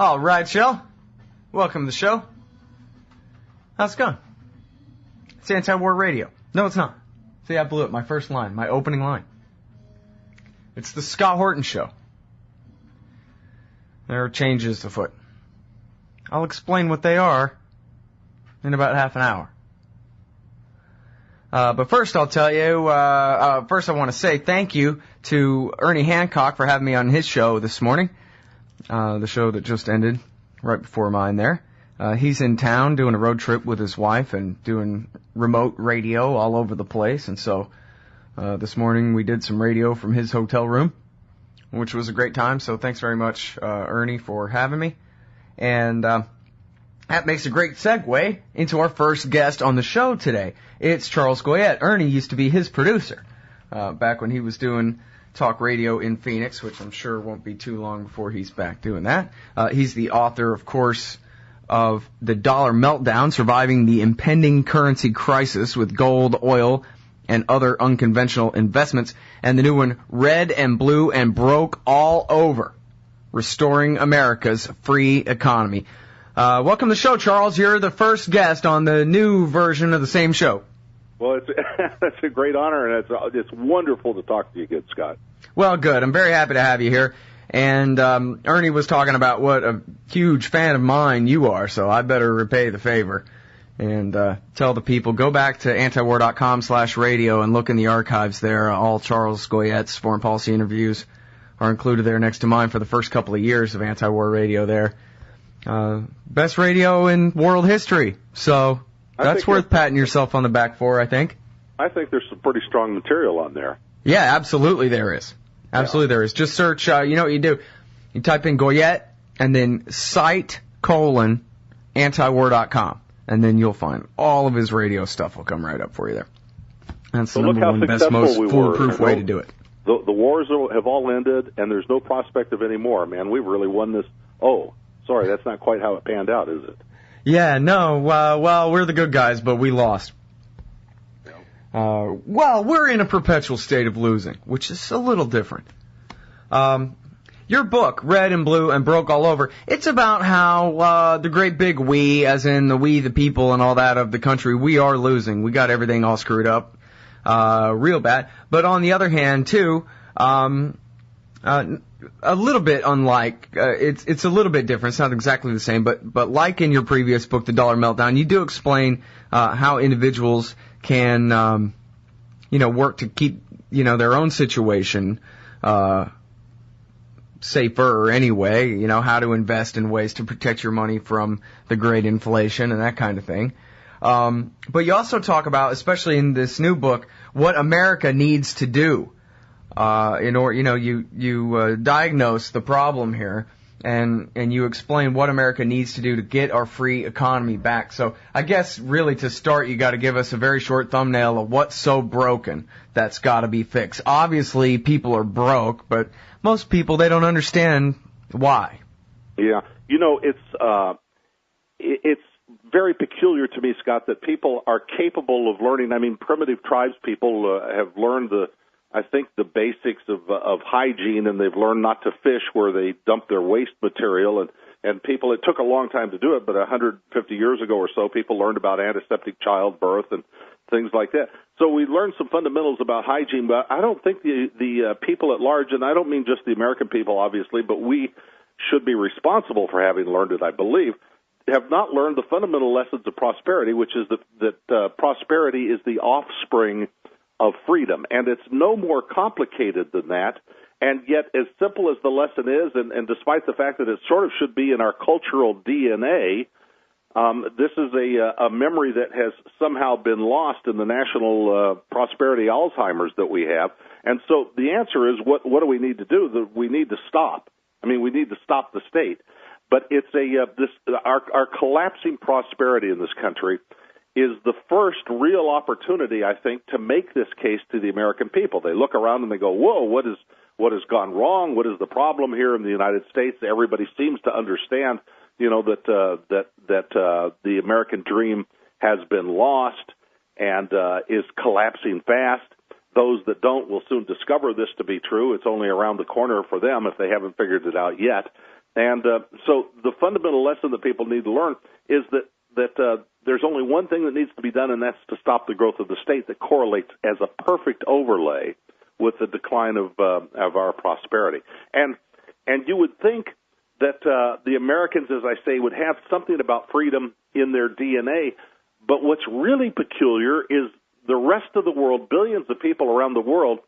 All right, Shell. Welcome to the show. How's it going? It's anti-war radio. No, it's not. See, I blew it. My first line, my opening line. It's the Scott Horton Show. There are changes afoot. I'll explain what they are in about half an hour. But first I'll tell you, first I want to say thank you to Ernie Hancock for having me on his show this morning. The show that just ended right before mine there. He's in town doing a road trip with his wife and doing remote radio all over the place. And so this morning we did some radio from his hotel room, which was a great time. So thanks very much, Ernie, for having me. And that makes a great segue into our first guest on the show today. It's Charles Goyette. Ernie used to be his producer back when he was doing talk radio in Phoenix, which I'm sure won't be too long before he's back doing that. He's the author, of course, of The Dollar Meltdown, Surviving the Impending Currency Crisis with Gold, Oil, and Other Unconventional Investments, and the new one, Red and Blue and Broke All Over, Restoring America's Free Economy. Welcome to the show, Charles. You're the first guest on the new version of the same show. Well, that's a great honor, and it's wonderful to talk to you again, Scott. Well, good. I'm very happy to have you here. And Ernie was talking about what a huge fan of mine you are, so I better repay the favor and tell the people, go back to antiwar.com/radio and look in the archives there. All Charles Goyette's foreign policy interviews are included there next to mine for the first couple of years of anti-war radio there. Best radio in world history. So that's worth patting yourself on the back for, I think. I think there's some pretty strong material on there. Yeah, absolutely there is. Absolutely there is. Just search, you know what you do? You type in Goyette and then site:/antiwar.com, and then you'll find all of his radio stuff will come right up for you there. That's the number one best, most foolproof way to do it. The wars have all ended, and there's no prospect of any more. Man, we've really won this. Oh, sorry, that's not quite how it panned out, is it? Yeah, no, well, we're the good guys, but we lost. Well, we're in a perpetual state of losing, which is a little different. Your book, Red and Blue and Broke All Over, it's about how the great big we, as in the we, the people and all that of the country, we are losing. We got everything all screwed up real bad. But on the other hand, too, a little bit unlike, it's a little bit different. It's not exactly the same, but like in your previous book, The Dollar Meltdown, you do explain how individuals can, work to keep, their own situation safer anyway, how to invest in ways to protect your money from the great inflation and that kind of thing. But you also talk about, especially in this new book, what America needs to do. In order, you diagnose the problem here, and you explain what America needs to do to get our free economy back. So I guess really to start, you got to give us a very short thumbnail of what's so broken that's got to be fixed. Obviously, people are broke, but most people, they don't understand why. Yeah, it's very peculiar to me, Scott, that people are capable of learning. I mean, primitive tribes people have learned the basics of hygiene, and they've learned not to fish where they dump their waste material. And people, it took a long time to do it, but 150 years ago or so, people learned about antiseptic childbirth and things like that. So we learned some fundamentals about hygiene, but I don't think the people at large, and I don't mean just the American people, obviously, but we should be responsible for having learned it, I believe, have not learned the fundamental lessons of prosperity, which is that prosperity is the offspring of freedom, and it's no more complicated than that. And yet, as simple as the lesson is, and despite the fact that it sort of should be in our cultural DNA, this is a memory that has somehow been lost in the national prosperity Alzheimer's that we have. And so the answer is, what do we need to do? We need to stop. I mean, we need to stop the state. But it's our collapsing prosperity in this country is the first real opportunity, I think, to make this case to the American people. They look around and they go, whoa, what has gone wrong? What is the problem here in the United States? Everybody seems to understand, that the American dream has been lost and is collapsing fast. Those that don't will soon discover this to be true. It's only around the corner for them if they haven't figured it out yet. And so the fundamental lesson that people need to learn is that there's only one thing that needs to be done, and that's to stop the growth of the state that correlates as a perfect overlay with the decline of our prosperity. And you would think that the Americans, as I say, would have something about freedom in their DNA. But what's really peculiar is the rest of the world, billions of people around the world,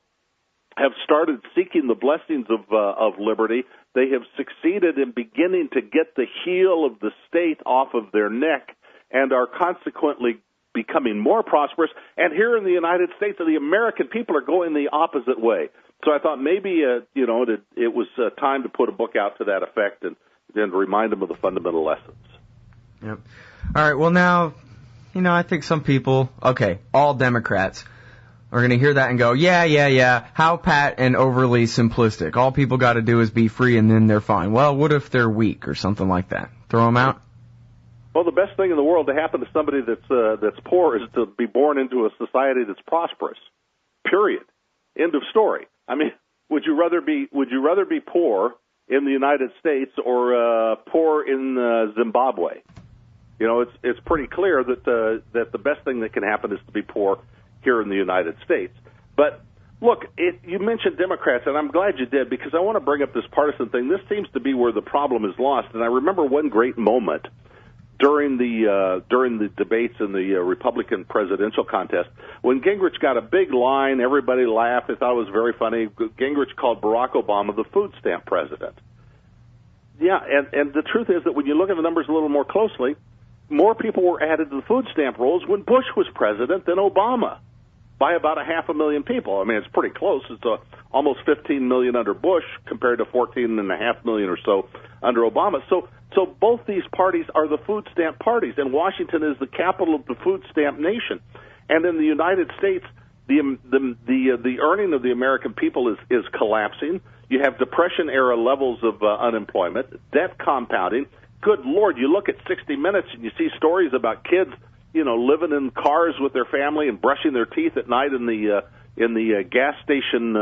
have started seeking the blessings of liberty. They have succeeded in beginning to get the heel of the state off of their neck and are consequently becoming more prosperous. And here in the United States, the American people are going the opposite way. So I thought maybe it was time to put a book out to that effect and then remind them of the fundamental lessons. Yep. All right. Well, now, I think some people, all Democrats, are going to hear that and go, yeah, how pat and overly simplistic. All people got to do is be free and then they're fine. Well, what if they're weak or something like that? Throw them out? Well, the best thing in the world to happen to somebody that's poor is to be born into a society that's prosperous. Period. End of story. I mean, would you rather be poor in the United States or poor in Zimbabwe? It's pretty clear that the best thing that can happen is to be poor here in the United States. But look, you mentioned Democrats, and I'm glad you did, because I want to bring up this partisan thing. This seems to be where the problem is lost. And I remember one great moment during the debates in the Republican presidential contest when Gingrich got a big line. Everybody laughed. They thought it was very funny. Gingrich called Barack Obama the food stamp president. Yeah, and the truth is that when you look at the numbers a little more closely, more people were added to the food stamp rolls when Bush was president than Obama, by about 500,000 people. I mean, it's pretty close. It's almost 15 million under Bush compared to 14.5 million or so under Obama. So both these parties are the food stamp parties, and Washington is the capital of the food stamp nation. And in the United States, the earning of the American people is collapsing. You have Depression-era levels of unemployment, debt compounding. Good Lord, you look at 60 Minutes and you see stories about kids, living in cars with their family and brushing their teeth at night in the gas station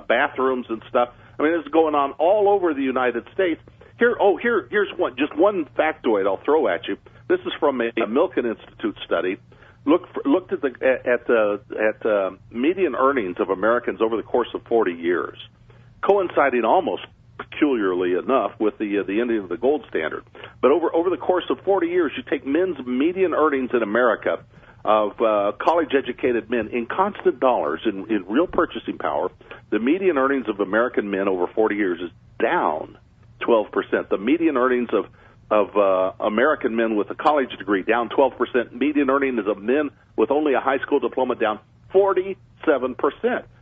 bathrooms and stuff. I mean, this is going on all over the United States. Here's one factoid I'll throw at you. This is from a Milken Institute study. Looked at median earnings of Americans over the course of 40 years, coinciding almost peculiarly enough with the ending of the gold standard. But over the course of 40 years, you take men's median earnings in America of college-educated men in constant dollars, in real purchasing power. The median earnings of American men over 40 years is down 12%. The median earnings of American men with a college degree down 12%. Median earnings of men with only a high school diploma down 47%.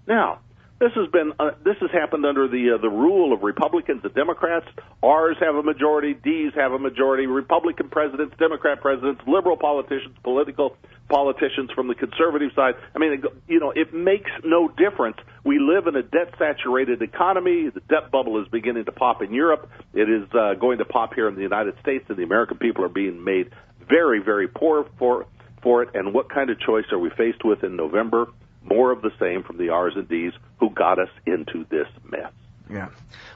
Now, this has happened under the rule of Republicans and Democrats. R's have a majority, D's have a majority. Republican presidents, Democrat presidents, liberal politicians, political politicians from the conservative side. I mean, it makes no difference. We live in a debt-saturated economy. The debt bubble is beginning to pop in Europe. It is going to pop here in the United States, and the American people are being made very, very poor for it. And what kind of choice are we faced with in November? More of the same from the R's and D's who got us into this mess. Yeah.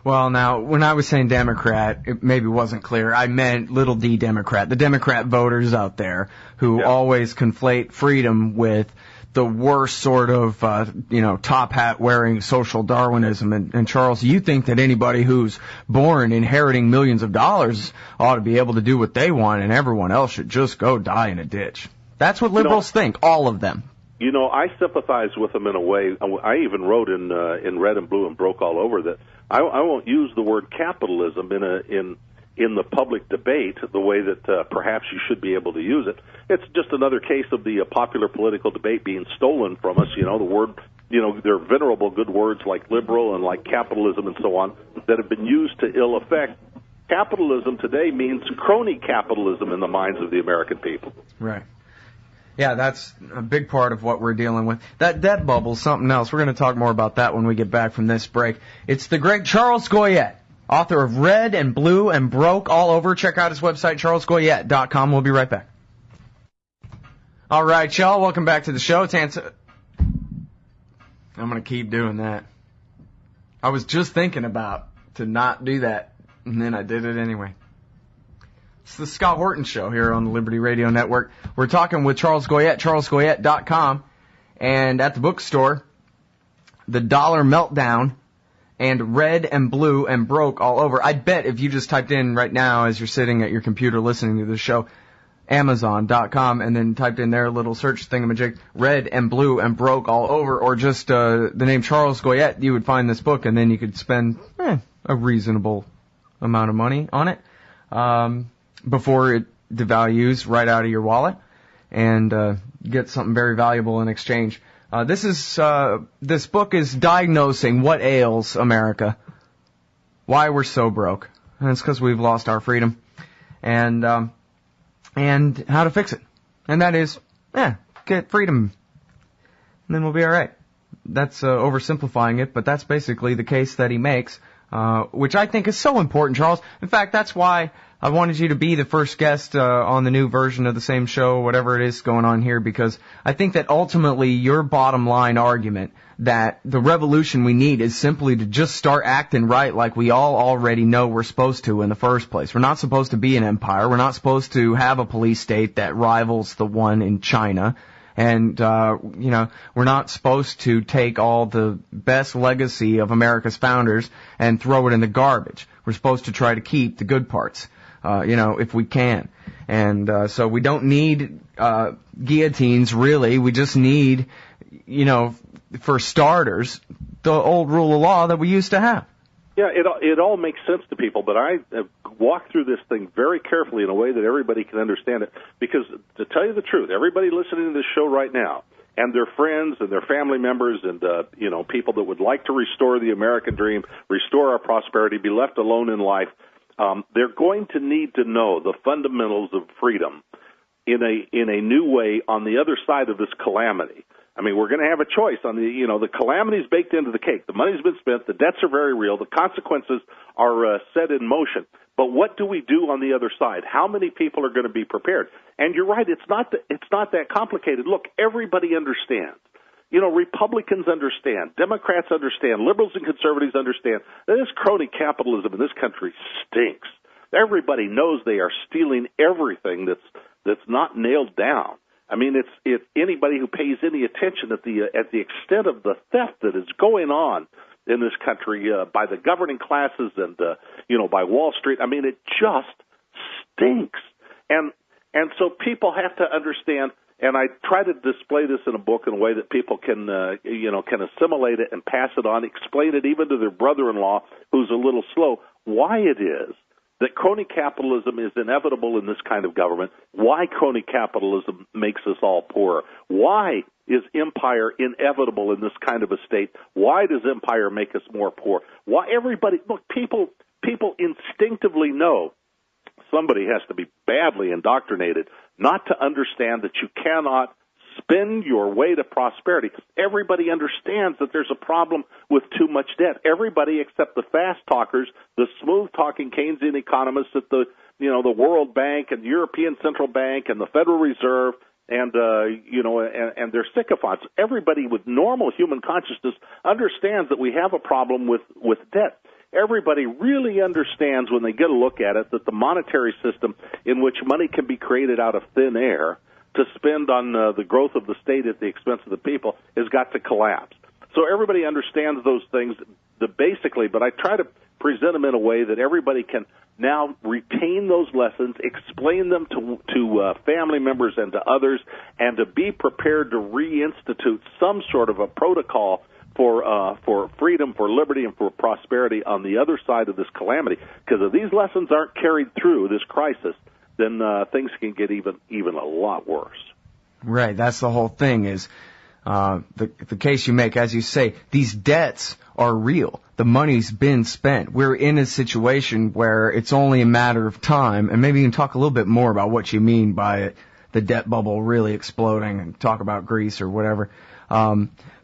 Well, now, when I was saying Democrat, it maybe wasn't clear. I meant little d Democrat, the Democrat voters out there who always conflate freedom with the worst sort of, top hat wearing social Darwinism. And Charles, you think that anybody who's born inheriting millions of dollars ought to be able to do what they want and everyone else should just go die in a ditch. That's what liberals think, all of them. I sympathize with them in a way. I even wrote in Red and Blue and Broke All Over that I won't use the word capitalism in the public debate the way that perhaps you should be able to use it. It's just another case of the popular political debate being stolen from us. The word, there are venerable good words like liberal and like capitalism and so on that have been used to ill effect. Capitalism today means crony capitalism in the minds of the American people. Right. Yeah, that's a big part of what we're dealing with. That debt bubble is something else. We're going to talk more about that when we get back from this break. It's the great Charles Goyette, author of Red and Blue and Broke All Over. Check out his website, charlesgoyette.com. We'll be right back. All right, y'all, welcome back to the show. I'm going to keep doing that. I was just thinking about to not do that And then I did it anyway. It's the Scott Horton Show here on the Liberty Radio Network. We're talking with Charles Goyette, charlesgoyette.com, and at the bookstore, The Dollar Meltdown and Red and Blue and Broke All Over. I bet if you just typed in right now as you're sitting at your computer listening to the show, Amazon.com, and then typed in their little search thingamajig, Red and Blue and Broke All Over, or just the name Charles Goyette, you would find this book, and then you could spend a reasonable amount of money on it before it devalues right out of your wallet, and get something very valuable in exchange. This book is diagnosing what ails America, why we're so broke, and it's because we've lost our freedom, and how to fix it. And that is, get freedom, and then we'll be all right. That's oversimplifying it, but that's basically the case that he makes, which I think is so important, Charles. In fact, that's why I wanted you to be the first guest on the new version of the same show, whatever it is going on here, because I think that ultimately your bottom line argument that the revolution we need is simply to just start acting right like we all already know we're supposed to in the first place. We're not supposed to be an empire. We're not supposed to have a police state that rivals the one in China. And, we're not supposed to take all the best legacy of America's founders and throw it in the garbage. We're supposed to try to keep the good parts. If we can. And so we don't need guillotines, really. We just need, for starters, the old rule of law that we used to have. Yeah, it all makes sense to people, but I walked through this thing very carefully in a way that everybody can understand it. Because, to tell you the truth, everybody listening to this show right now, and their friends and their family members and, people that would like to restore the American dream, restore our prosperity, be left alone in life, they're going to need to know the fundamentals of freedom in a new way on the other side of this calamity. I mean, we're going to have a choice on the calamity's baked into the cake. The money's been spent. The debts are very real. The consequences are set in motion. But what do we do on the other side? How many people are going to be prepared? And you're right. It's not that complicated. Look, everybody understands. Republicans understand, Democrats understand, liberals and conservatives understand that this crony capitalism in this country stinks. Everybody knows they are stealing everything that's not nailed down. I mean, it's anybody who pays any attention at the extent of the theft that is going on in this country by the governing classes and by Wall Street. I mean, it just stinks. And so people have to understand. And I try to display this in a book in a way that people can assimilate it and pass it on, explain it even to their brother-in-law who's a little slow, why it is that crony capitalism is inevitable in this kind of government, why crony capitalism makes us all poorer, why is empire inevitable in this kind of a state, why does empire make us more poor, why people instinctively know somebody has to be badly indoctrinated not to understand that you cannot spend your way to prosperity. Everybody understands that there's a problem with too much debt. Everybody except the fast talkers, the smooth-talking Keynesian economists at the World Bank and the European Central Bank and the Federal Reserve and their sycophants. Everybody with normal human consciousness understands that we have a problem with debt. Everybody really understands when they get a look at it that the monetary system in which money can be created out of thin air to spend on the growth of the state at the expense of the people has got to collapse. So everybody understands those things basically, but I try to present them in a way that everybody can now retain those lessons, explain them to family members and to others, and to be prepared to reinstitute some sort of a protocol for freedom, for liberty, and for prosperity on the other side of this calamity. Because if these lessons aren't carried through this crisis, then things can get even a lot worse. Right, that's the whole thing is the case you make, as you say, these debts are real. The money's been spent. We're in a situation where it's only a matter of time, and maybe you can talk a little bit more about what you mean by it, the debt bubble really exploding, and talk about Greece or whatever.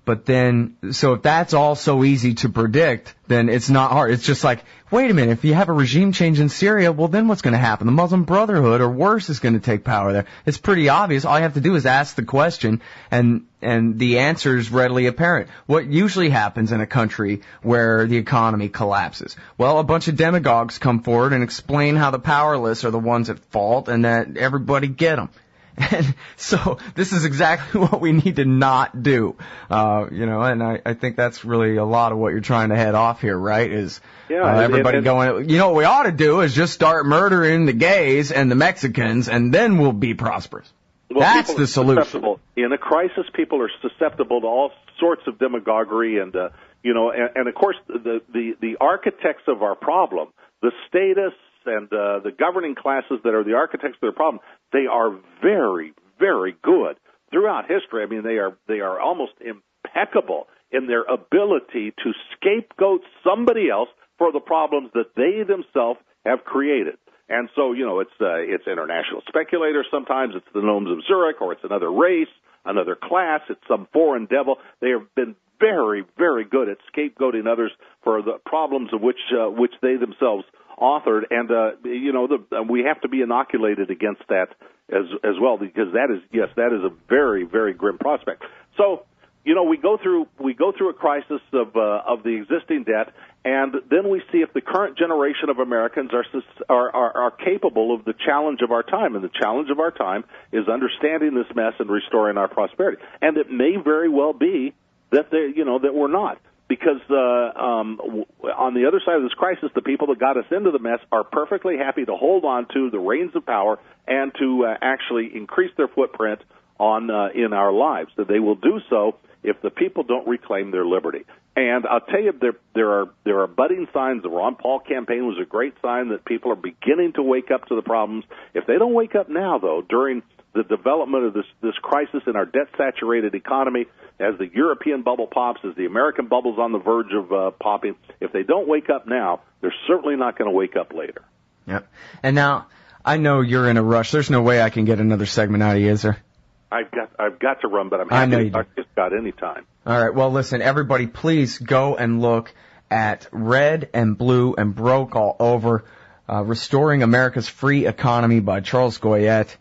But then, so if that's all so easy to predict, then it's not hard. It's just like, wait a minute, if you have a regime change in Syria, well then what's going to happen? The Muslim Brotherhood or worse is going to take power there. It's pretty obvious. All you have to do is ask the question and the answer is readily apparent. What usually happens in a country where the economy collapses? Well, a bunch of demagogues come forward and explain how the powerless are the ones at fault and that everybody get them. And so this is exactly what we need to not do, and I think that's really a lot of what you're trying to head off here, right? Is everybody going, what we ought to do is just start murdering the gays and the Mexicans and then we'll be prosperous. Well, that's the solution. In a crisis, people are susceptible to all sorts of demagoguery and of course the architects of our problem, the statists, and the governing classes that are the architects of their problem, they are very, very good throughout history. I mean, they are almost impeccable in their ability to scapegoat somebody else for the problems that they themselves have created. And so, it's international speculators sometimes, it's the gnomes of Zurich, or it's another race, another class, it's some foreign devil. They have been very, very good at scapegoating others for the problems of which they themselves authored, and we have to be inoculated against that as well, because that is a very, very grim prospect. So, we go through a crisis of the existing debt, and then we see if the current generation of Americans are capable of the challenge of our time, and the challenge of our time is understanding this mess and restoring our prosperity. And it may very well be that that we're not. Because on the other side of this crisis, the people that got us into the mess are perfectly happy to hold on to the reins of power and to actually increase their footprint in our lives. That they will do so if the people don't reclaim their liberty. And I'll tell you, there are budding signs. The Ron Paul campaign was a great sign that people are beginning to wake up to the problems. If they don't wake up now, though, during the development of this crisis in our debt-saturated economy, as the European bubble pops, as the American bubble's on the verge of popping, if they don't wake up now, they're certainly not going to wake up later. Yep. And now, I know you're in a rush. There's no way I can get another segment out of you, is there? I've got to run, but I'm happy to talk just about any time. All right. Well, listen, everybody, please go and look at Red and Blue and Broke All Over, Restoring America's Free Economy by Charles Goyette.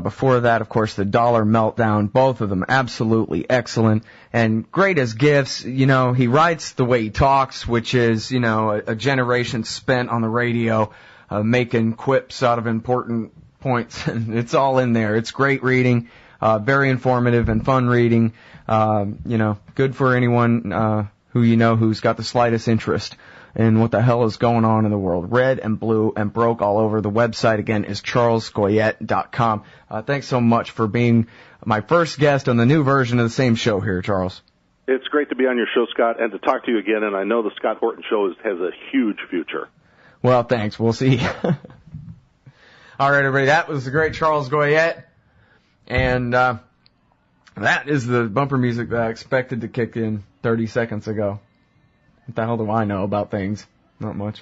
Before that, of course, The Dollar Meltdown, both of them absolutely excellent and great as gifts. He writes the way he talks, which is, a generation spent on the radio, making quips out of important points. It's all in there. It's great reading, very informative and fun reading, good for anyone, who's got the slightest interest in what the hell is going on in the world. Red and Blue and Broke All Over. The website, again, is charlesgoyette.com. Thanks so much for being my first guest on the new version of the same show here, Charles. It's great to be on your show, Scott, and to talk to you again, and I know the Scott Horton Show has a huge future. Well, thanks. We'll see. All right, everybody, that was the great Charles Goyette, and that is the bumper music that I expected to kick in 30 seconds ago. What the hell do I know about things? Not much.